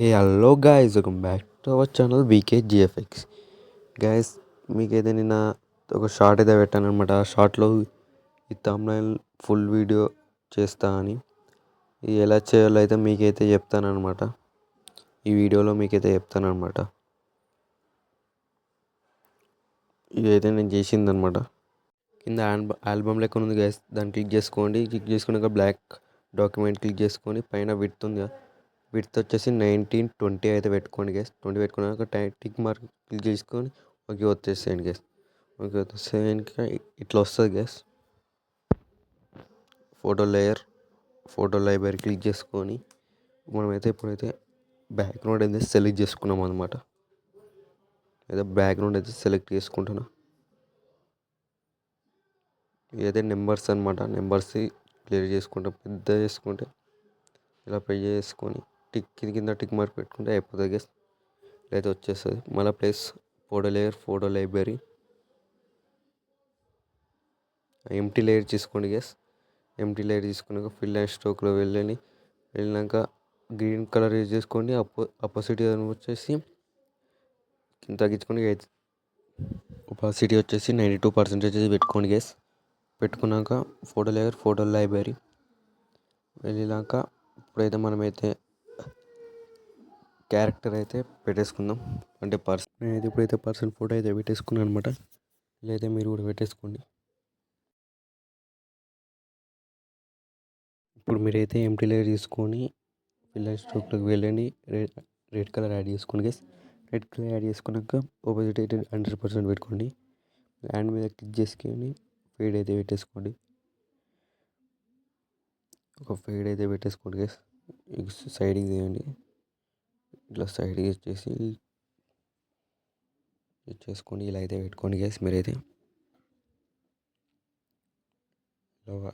Hey hello guys, welcome back to our channel VK GFX. Guys, మీకైతే నిన్న ఒక short అయితే పెట్టాను అనమాట. ఆ షార్ట్లో ఈ తమ్నైల్ ఫుల్ వీడియో చేస్తా అని, ఇది ఎలా చేయాలో అయితే మీకైతే చెప్తానమాట. ఈ వీడియోలో మీకైతే చెప్తానమాట. ఇదైతే నేను చేసిందనమాట. కింద ఆల్బమ్ లెక్క ఉంది గాయస్, దాన్ని క్లిక్ చేసుకోండి. క్లిక్ చేసుకున్నాక బ్లాక్ డాక్యుమెంట్ క్లిక్ చేసుకొని పైన విడ్త్ ఉంది, విడ్త్ వచ్చేసి 1920 అయితే పెట్టుకోండి గేస్. 20 పెట్టుకున్నాక టిక్ మార్క్ క్లిక్ చేసుకొని ఓకే వచ్చేసేయండి గేస్. ఓకే వచ్చేసేయండి, ఇట్లా వస్తుంది guys. Photo layer, photo library click చేసుకొని మనమైతే ఇప్పుడైతే బ్యాక్గ్రౌండ్ అయితే సెలెక్ట్ చేసుకున్నాం అనమాట. అయితే బ్యాక్గ్రౌండ్ అయితే సెలెక్ట్ చేసుకుంటున్నా. ఇదైతే నెంబర్స్ అనమాట. నెంబర్స్ క్లియర్ చేసుకుంటాం. పెద్ద చేసుకుంటే ఇలా పే చేసుకొని కింద టిక్ మార్క్ పెట్టుకుంటే అయిపోతుంది గేస్. అయితే వచ్చేస్తుంది. మళ్ళీ plus photo layer, photo library, empty layer తీసుకోండి గేస్. ఎంటీ లేయర్ తీసుకున్నాక ఫిల్ అండ్ స్ట్రోక్లో వెళ్ళినాక గ్రీన్ కలర్ యూజ్ చేసుకోండి. అపోసిటీ వచ్చేసి కింద తగ్గించుకొని ఒపాసిటీ వచ్చేసి 92% పెట్టుకోండి గేస్. పెట్టుకున్నాక ఫోటో లేయర్, ఫోటో లైబ్రరీ వెళ్ళినాక ఇప్పుడైతే మనమైతే క్యారెక్టర్ అయితే పెట్టేసుకుందాం. అంటే నేనైతే ఇప్పుడైతే పర్సన్ ఫోటో అయితే పెట్టేసుకున్నాను అనమాట. ఇలా అయితే మీరు కూడా పెట్టేసుకోండి. ఇప్పుడు మీరైతే ఎంటీ లేయర్ తీసుకొని ఫిల్ అండ్ స్ట్రోక్లోకి వెళ్ళండి. రెడ్ కలర్ యాడ్ చేసుకోండి గేస్. రెడ్ కలర్ యాడ్ చేసుకున్నాక ఆపోజిట్ అయితే 100% పెట్టుకోండి. హ్యాండ్ మీద క్లిక్ చేసుకొని ఫేడ్ అయితే పెట్టేసుకోండి. ఒక ఫేడ్ అయితే పెట్టేసుకోండి గేస్. సైడ్కి తీయండి. ఇట్లా సైడ్కి ఇచ్చేసుకోండి. ఇలా అయితే పెట్టుకోండి గేస్. మీరైతే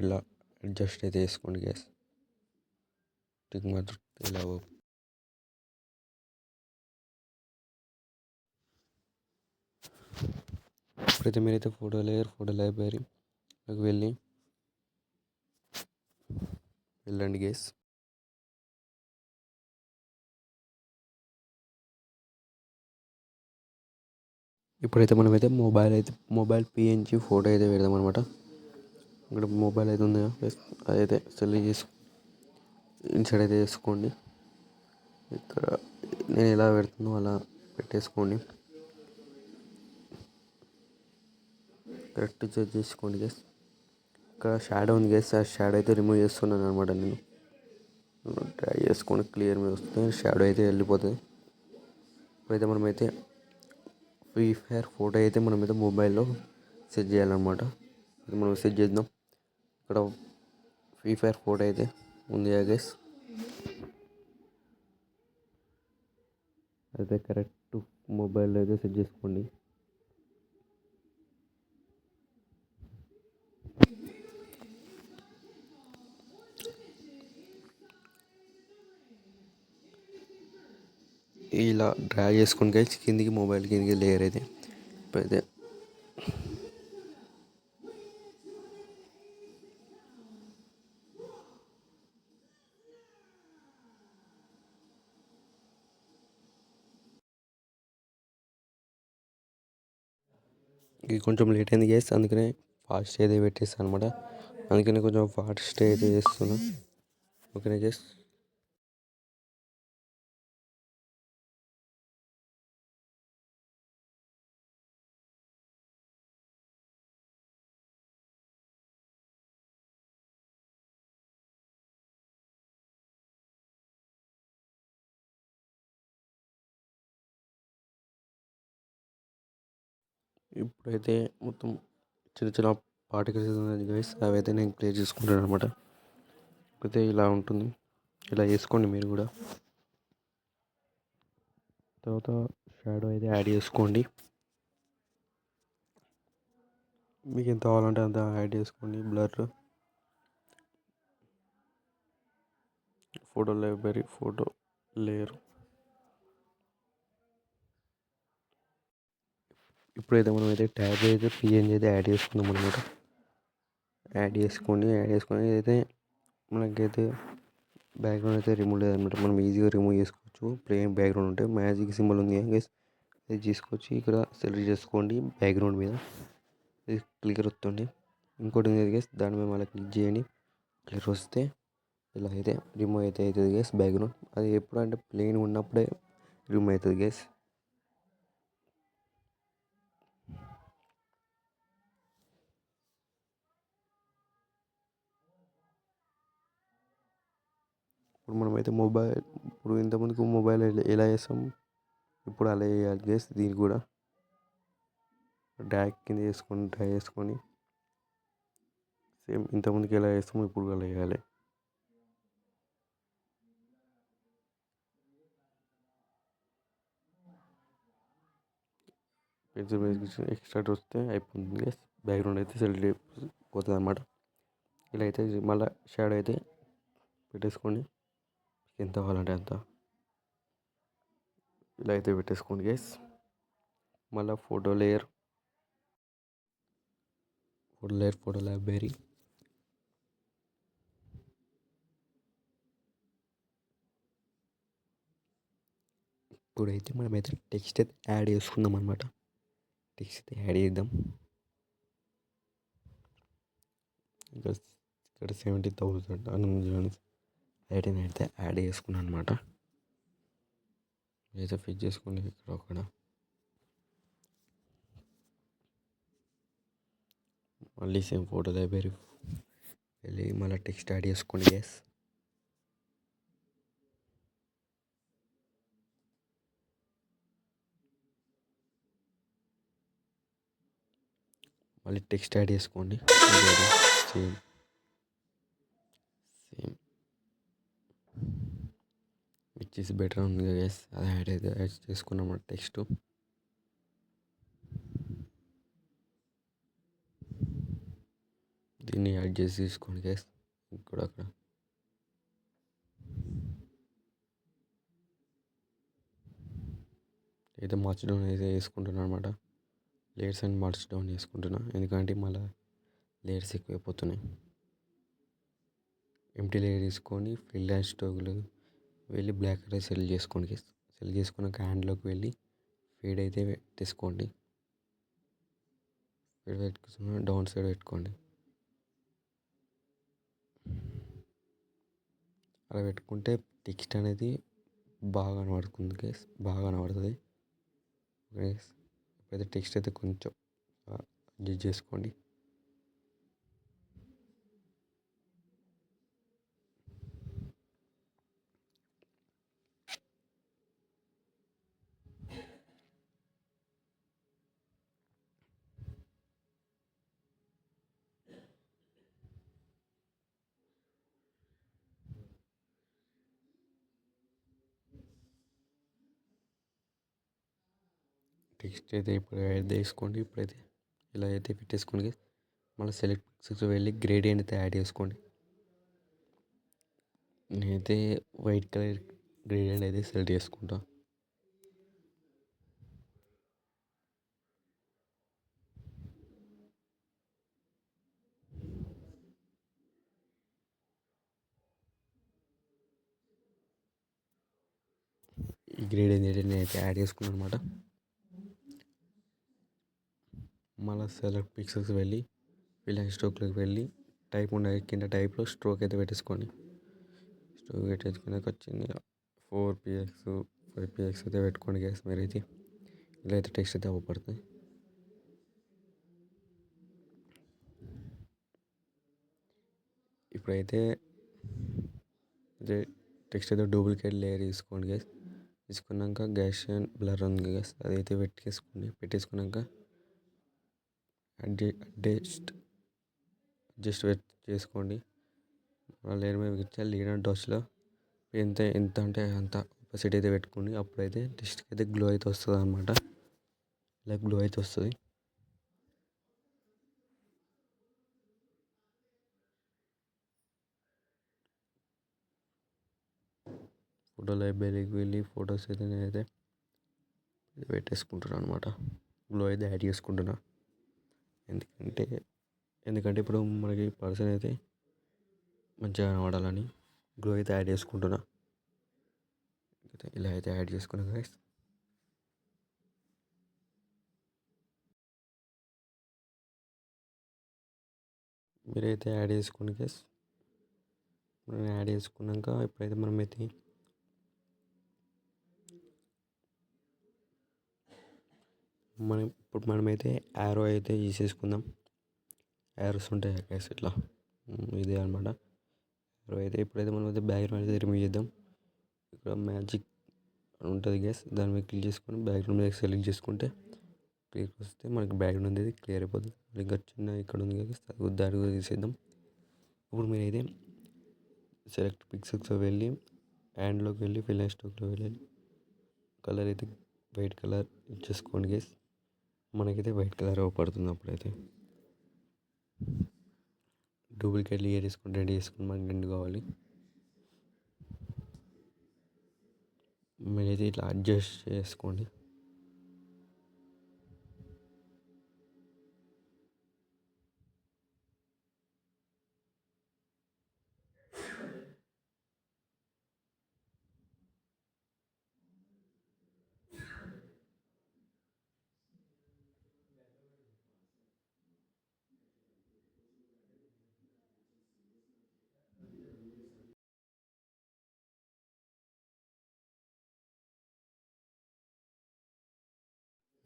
ఇలా అడ్జస్ట్ అయితే చేసుకోండి గేస్. టిక్ మాత్రం ఇలా ఇప్పుడైతే మీరైతే ఫోటో లేయర్, ఫోటో లైబ్రరీలోకి వెళ్ళండి గేస్. ఇప్పుడైతే మనమైతే మొబైల్ పిఎన్జి ఫోటో అయితే పెడదాం అనమాట. ఇక్కడ మొబైల్ అయితే ఉంది, అదైతే సెలెక్ట్ చేసి ఇన్సైడ్ అయితే వేసుకోండి. ఇక్కడ నేను ఎలా పెడుతుందో అలా పెట్టేసుకోండి. కరెక్ట్ జడ్జ్ చేసుకోండి గేస్. ఇక్కడ షాడో ఉంది గేస్, ఆ షాడో అయితే రిమూవ్ చేస్తున్నాను అనమాట. నేను ట్రై చేసుకొని క్లియర్ మీద వస్తే షాడో అయితే వెళ్ళిపోతుంది. ఇప్పుడైతే మనమైతే ఫ్రీ ఫైర్ ఫోటో అయితే మనమైతే మొబైల్లో సెట్ చేయాలన్నమాట. ఇది మనం సెట్ చేద్దాం. ఇక్కడ ఫ్రీ ఫైర్ ఫోటో అయితే ఉంది గైస్. అయితే కరెక్ట్ మొబైల్లో అయితే సెట్ చేసుకోండి. ఇలా డ్రా చేసుకుని గైస్ కిందికి, మొబైల్ కిందికి లేయర్ అయితే ఇది కొంచెం లేట్ అయింది గైస్, అందుకనే ఫాస్ట్ అయితే పెట్టేస్తాను అనమాట. అందుకనే కొంచెం ఫాస్ట్ అయితే చేస్తున్నా. ఓకేనా గైస్. ఇప్పుడైతే మొత్తం చిన్న చిన్న పార్టికల్స్ ఉన్నాయి గైస్, అవి అయితే నేను క్లియర్ చేసుకుంటాను అనమాట. అయితే ఇలా ఉంటుంది. ఇలా చేసుకోండి మీరు కూడా. తర్వాత షాడో అయితే యాడ్ చేసుకోండి. మీకు ఎంత కావాలంటే అంత యాడ్ చేసుకోండి. Blur, photo library, photo layer. ఇప్పుడైతే మనం అయితే ట్యాగ్ అయితే పిఎన్జీ అయితే యాడ్ చేసుకుందాం అనమాట. యాడ్ చేసుకొని అయితే మనకైతే బ్యాక్గ్రౌండ్ అయితే రిమూవ్ లేదనమాట. మనం ఈజీగా రిమూవ్ చేసుకోవచ్చు. చేసుకోవచ్చు. ప్లెయిన్ బ్యాక్గ్రౌండ్ ఉంటే మ్యాజిక్ సింబల్ ఉంది గైస్, అది తీసుకొచ్చి ఇక్కడ సెలెక్ట్ చేసుకోండి బ్యాక్గ్రౌండ్ మీద. ఇది క్లియర్ వస్తుంది. ఇంకోటి ఉంది గైస్, దాని మీద మళ్ళీ క్లిక్ చేయండి. క్లియర్ వస్తే ఇలా అయితే రిమూవ్ అయితే అవుతుంది గైస్ బ్యాక్గ్రౌండ్. అది ఎప్పుడు అంటే ప్లెయిన్ ఉన్నప్పుడే రిమూవ్ అవుతుంది గైస్. ఇప్పుడు మనమైతే ఇప్పుడు ఇంతకుముందుకు మొబైల్ ఎలా చేస్తాం, ఇప్పుడు అలా చేయాలి గైస్. దీనికి కూడా డ్రాగ్ కింద చేసుకొని డ్రాగ్ చేసుకొని సేమ్ ఇంతకుముందుకు ఎలా చేస్తామో ఇప్పుడు అలా చేయాలి. పెన్సిల్ ఎక్స్ట్రా వస్తే అయిపోతుంది గైస్. బ్యాక్గ్రౌండ్ అయితే సెలెక్ట్ అయిపోతుంది అనమాట. ఇలా అయితే మళ్ళీ షాడో అయితే పెట్టేసుకోండి, ఎంత కావాలంటే అంత. ఇలా అయితే పెట్టేసుకోండి గైస్. మళ్ళీ ఫోటో లేయర్, ఫోటో లైబ్రరీ. ఇప్పుడైతే మనమైతే టెక్స్ట్ అయితే యాడ్ చేసుకుందాం అనమాట. టెక్స్ట్ అయితే యాడ్ చేద్దాం. ఇక్కడ 70,000 అని అయితే యాడ్ చేసుకున్నాను అనమాట. అయితే ఫిట్ చేసుకోండి ఇక్కడ ఒకడ. మళ్ళీ సేమ్ ఫోటో లైబ్రరీ వెళ్ళి మళ్ళీ టెక్స్ట్ యాడ్ చేసుకోండి గ్యాస్. మళ్ళీ టెక్స్ట్ యాడ్ చేసుకోండి. Same same which is better ఉంది గ్యాస్. అది యాడ్ చేసుకున్నాం టెక్స్ట్. దీన్ని యాడ్ చేసి తీసుకోండి గ్యాస్. ఇక్కడ అక్కడ అయితే మార్చ్ డౌన్ అయితే వేసుకుంటున్నాను అనమాట. లేయర్స్ అండ్ మార్చ్ డౌన్ చేసుకుంటున్నా, ఎందుకంటే మళ్ళీ లేయర్స్ ఎక్కువైపోతున్నాయి. ఎంటీ లేయర్ తీసుకొని ఫిల్ అండ్ స్ట్రోక్లు వెళ్ళి బ్లాక్ కలర్ సెలెక్ట్ చేసుకోండి. సెలెక్ట్ చేసుకున్నాక హ్యాండ్లోకి వెళ్ళి ఫేడ్ అయితే తీసుకోండి. ఫేడ్ పెట్టుకున్న డౌన్ సైడ్ పెట్టుకోండి. అలా పెట్టుకుంటే టెక్స్ట్ అనేది బాగా కనబడుతుంది గైస్, బాగా కనబడుతుంది గైస్. ఇప్పుడైతే టెక్స్ట్ అయితే కొంచెం అడ్జస్ట్ చేసుకోండి. టెక్స్ట్ అయితే ఇప్పుడు యాడ్ చేసుకోండి. ఇప్పుడైతే ఇలా అయితే పెట్టేసుకోండి. మళ్ళీ సెలెక్ట్ పిక్సెల్స్ వెళ్ళి గ్రేడియంట్ అయితే యాడ్ చేసుకోండి. నేనైతే వైట్ కలర్ గ్రేడియంట్ అయితే సెలెక్ట్ చేసుకుంటా. ఈ గ్రేడియంట్ నేనైతే యాడ్ చేసుకున్నాను అనమాట. మళ్ళీ సెలెక్ట్ పిక్సెల్స్ వెళ్ళి ఫిల్ అండ్ స్ట్రోక్లోకి వెళ్ళి టైప్ ఉన్న కింద టైప్లో స్ట్రోక్ అయితే పెట్టేసుకోండి. స్ట్రోక్ పెట్టేసుకున్నాక వచ్చింది 4px 5px అయితే పెట్టుకోండి గ్యాస్. మీరైతే ఇలా అయితే టెక్స్ట్ అయితే అవ్వబడుతుంది. ఇప్పుడైతే టెక్స్ట్ అయితే డూప్లికేట్ లేయర్ తీసుకోండి గ్యాస్. తీసుకున్నాక గ్యాషన్ బ్లర్ ఉంది గ్యాస్, అదైతే పెట్టేసుకున్నాక అడ్జస్ట్ చేసుకోండి. లేయర్ మీద ఇచ్చారు లీనర్ డాట్స్లో ఎంత అంటే అంత ఒపాసిటీ అయితే పెట్టుకోండి. అప్పుడైతే టెక్స్ట్కి అయితే గ్లో అయితే వస్తుంది అనమాట. ఇలా గ్లో అయితే వస్తుంది. ఫోటో లైబ్రరీకి వెళ్ళి ఫొటోస్ అయితే నేనైతే పెట్టేసుకుంటున్నాను అనమాట. గ్లో అయితే యాడ్ చేసుకుంటున్నా. ఎందుకంటే ఇప్పుడు మనకి పర్సన్ అయితే మంచిగా కనబడాలని గ్లో అయితే యాడ్ చేసుకుంటున్నా. ఇలా అయితే యాడ్ చేసుకున్నాం గైస్. మీరైతే యాడ్ చేసుకోండి గైస్. మనం యాడ్ చేసుకున్నాక ఇప్పుడైతే మనమైతే యారో అయితే తీసేసుకుందాం. యారోస్ ఉంటాయి గైస్ ఇట్లా. ఇదే అనమాట యారో అయితే. ఇప్పుడైతే మనం అయితే బ్యాక్గ్రౌండ్ అయితే రిమూవ్ చేద్దాం. ఇక్కడ మ్యాజిక్ ఉంటుంది గైస్, దాని మీద క్లిక్ చేసుకొని బ్యాక్గ్రౌండ్ మీద సెలెక్ట్ చేసుకుంటే క్లియర్ వస్తే మనకి బ్యాక్గ్రౌండ్ అనేది క్లియర్ అయిపోతుంది. ఇంకా చిన్న ఇక్కడ ఉంది కదా, దాడి కూడా తీసేద్దాం. ఇప్పుడు మీరైతే సెలెక్ట్ పిక్సెల్స్లో వెళ్ళి హ్యాండ్లోకి వెళ్ళి ఫిల్ అండ్ స్ట్రోక్లో వెళ్ళి కలర్ అయితే వైట్ కలర్ ఇచ్చేసుకోండి గైస్. మనకైతే వైట్ కలర్ పడుతుంది. అప్పుడైతే డూప్లికేట్ లేయర్ వేసుకొని రెడీ చేసుకొని మనకి 2 కావాలి. మీరైతే ఇట్లా అడ్జస్ట్ చేసుకోండి.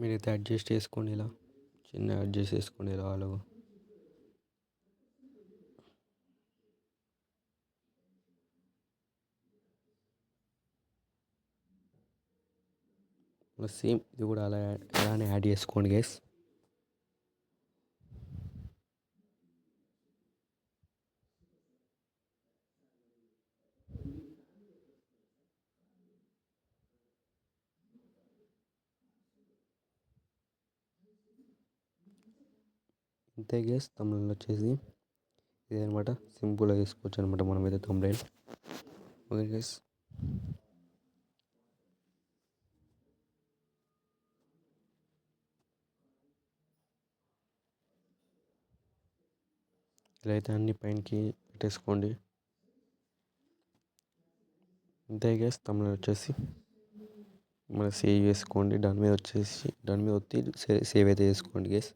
మీరైతే అడ్జస్ట్ చేసుకోండి, ఇలా చిన్న అడ్జస్ట్ చేసుకోండి ఇలా అలాగ. సేమ్ ఇది కూడా అలానే యాడ్ చేసుకోండి గైస్. ఇంతే గైస్, తమిళ వచ్చేసి ఇదే అనమాట. సింపుల్గా వేసుకోవచ్చు అనమాట మనమైతే తమిళ. Okay guys. ఇలా అయితే అన్ని పైనకి పెట్టేసుకోండి. ఇంతే గైస్, తమిళ వచ్చేసి మనం సేవ్ చేసుకోండి. దాని మీద ఒత్తి సేవ్ అయితే చేసుకోండి గైస్.